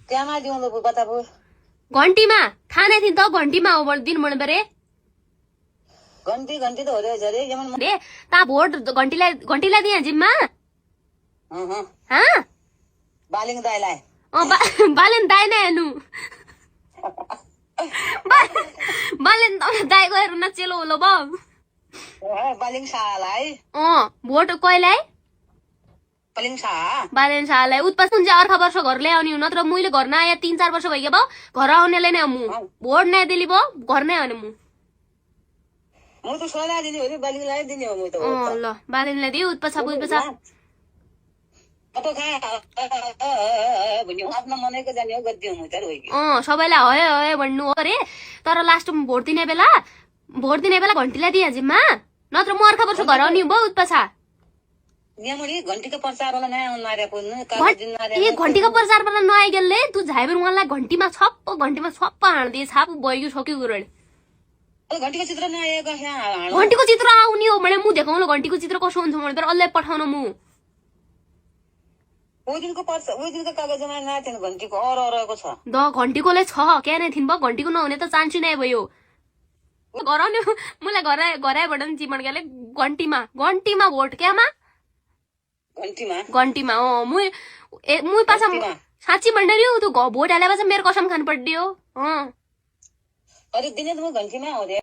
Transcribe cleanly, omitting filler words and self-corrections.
त्यहाँमा दिउँ ल बताबु घन्टीमा थाहा थिइन त घन्टीमा हो दिन मन परे घन्टी घन्टी त हो रे जरे यमन रे ता भोट घन्टीलाई दिए जिम्मा हाँ बालिङ दाइलाई बालेन दाइ नै हेर्नु बालेन दाइ गएर नचेलो होला बाउ बालिङ शाहलाई भोट कहिलाई बालिङ शाह बालेन शाहलाई उत्पास हुन्छ अर्का वर्ष घर ल्याउने हो नत्र मैले घर नआए 3-4 वर्ष भइगयो बाउ घर आउनेलाई नै मु भोट नै दिली बाउ घर नै आउने मु म त सल्लाह दिने हो नि बालिङलाई दिने हो म त ल बालेनलाई दियो उत्पास अब भन्यो आफ्नो मनको जाने हो गद्दियो म त रोइ सबैलाई हय हय भन्नु हो रे तर लास्टमा भोट दिने बेला घन्टीलाई दिए जिम्मा नत्र म अर्का वर्ष घर आउने भयो उत्पासा नियमले घन्टीको प्रचार वाला नयाँ मारे पुग्नु ए घन्टीको प्रचार वाला नआइ गेलले तु झाइबेर उहाँलाई घन्टीमा छप्प हान्दिए छाप भयो सक्यो गुरल घन्टीको चित्र नआएको यहाँ घन्टीको चित्र आउने हो भने मु देखाउनु घन्टीको चित्र कसो हुन्छ भने अल्लै पठाउन मु ओइ दिनको कागजमा नआएको थिएन घन्टीको अरको छ द घन्टीकोले छ क्या नै थिन भयो घन्टीको नहुने त चान्स नै भयो गराउने मलाई घराइबाट नि चिमन गेले घन्टीमा भोट क्यामा घन्टीमा मुई पासा साँच्ची भन्दै नि तँ भोट हाले मेरो कसम खानु पड्यो अरे दिने त म घन्टीमा हो रे